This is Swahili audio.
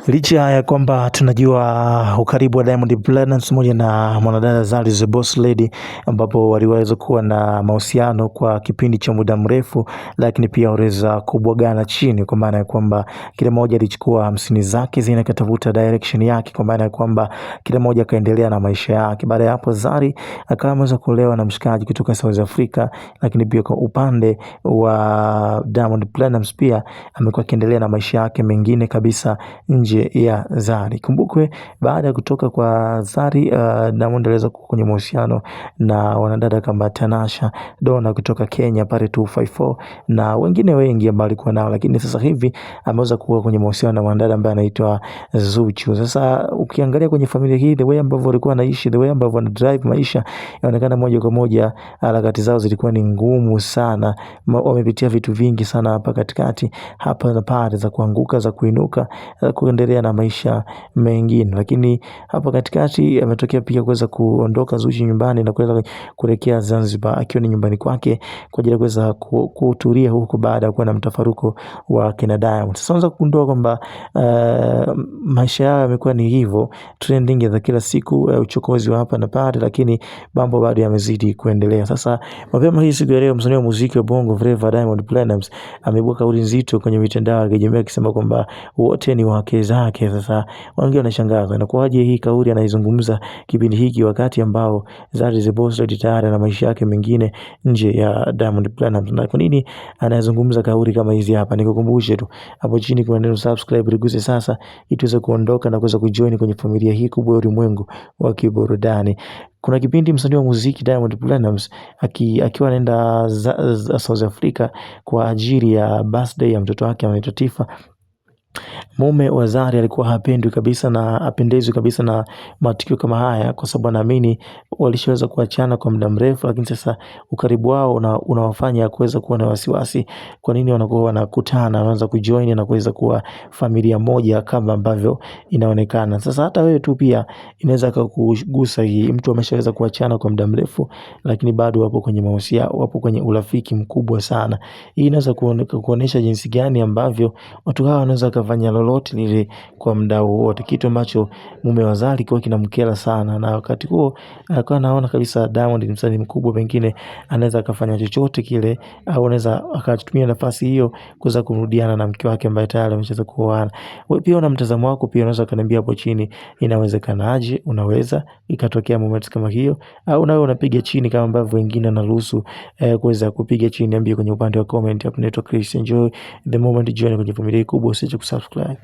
Licha ya kwamba tunajua ukaribu wa Diamond Platnumz moja na mwanadada Zari the Boss Lady, ambapo waliweza kuwa na mahusiano kwa kipindi cha muda mrefu, lakini pia waliweza kubwagana chini, kwa maana ya kwamba kila mmoja alichukua 50 zake zina katafuta direction yake, kwa maana ya kwamba kila mmoja kaendelea na maisha yake. Baada ya hapo Zari akawa ameweza kuolewa na mshikaji kutoka South Africa, lakini pia kwa upande wa Diamond Platnumz pia amekuwa akiendelea na maisha yake mengine kabisa nje ya Zari. Kumbukwe baada ya kutoka kwa Zari, Diamond aliweza kuwa kwenye mahusiano na wanadada kama Tanasha Donna kutoka Kenya pale 254 na wengine wengi ambao alikuwa nao, lakini sasa hivi ameweza kuwa kwenye mahusiano na wanadada ambaye anaitwa Zuchu. Sasa ukiangalia kwenye familia hii, the way ambavyo walikuwa wanaishi, the way ambavyo wana drive maisha, inaonekana moja kwa moja harakati zao zilikuwa ni ngumu sana. Wamepitia vitu vingi sana hapa katikati, hapa na pale, za kuanguka, za kuinuka, kuendelea na maisha mengine. Lakini hapa katikati ametokea pia kuweza kuondoka Zuchu nyumbani na kuweza kuelekea Zanzibar, akiwa ni nyumbani kwake kwa ajili ya kuweza kutulia huko baada ya kuwa na mtafaruko wa kina Diamond. Sasa unaweza kugundua kwamba maisha yao yamekuwa ni hivyo, trending za kila siku, uchokozi wa hapa na pale, lakini mambo bado yamezidi kuendelea. Sasa mapema hii siku ya leo, msanii wa muziki wa Bongo Flava Diamond Platnumz ameibuka kauli nzito kwenye mitandao ya kijamii akisema kwamba wote ni wake zake. Sasa wengine wanashangaa inakuwaje hii kauli anaizungumza kipindi hiki, wakati ambao Zari the Boss Lady tayari na maisha yake mengine nje ya Diamond Platnumz. Na kwa nini anazungumza kauli kama hizi hapa? Nikukumbushe tu hapo chini kuna neno subscribe, liguse sasa ili tuweze kuondoka na kuweza kujoin kwenye familia hii kubwa ya ulimwengu wa kiburudani. Kuna kipindi msanii wa muziki Diamond Platnumz akiwa anaenda South Africa kwa ajili ya birthday ya mtoto wake anaitwa Tifa. Mume wa Zari alikuwa hapendi kabisa na hapendezwi kabisa na matukio kama haya, kwa sababu anaamini walishaweza kuachana kwa muda mrefu, lakini sasa ukaribu wao unawafanya kuweza kuwa na wasiwasi. Kwa nini wanakuwa wanakutana, wanaanza kujoin na kuweza kuwa familia moja kama ambavyo inaonekana. Sasa hata wewe tu pia inaweza kukugusa hii, mtu ameshaweza kuachana kwa muda mrefu, lakini bado wapo kwenye mahusiano, wapo kwenye urafiki mkubwa sana. Hii inaweza kuonesha jinsi gani ambavyo watu hawa wanaweza kufanya lolote lile kwa muda wote, kitu ambacho mume wa Zari kwa kinamkera sana. Na wakati huo alikuwa anaona kabisa Diamond ni msanii mkubwa, pengine anaweza akafanya chochote kile, au anaweza akatumia nafasi hiyo kuweza kurudiana na mke wake ambaye tayari ameshaweza kuoana. Wewe pia una mtazamo wako, pia unaweza kaniambia hapo chini, inawezekanaje? Unaweza ikatokea moment kama hiyo, au nawe unapiga chini kama ambavyo wengine wanaruhusu kuweza kupiga chini? Niambie kwenye upande wa comment hapo. Naitwa Chris, enjoy the moment, join kwenye familia kubwa, usiache kusubscribe.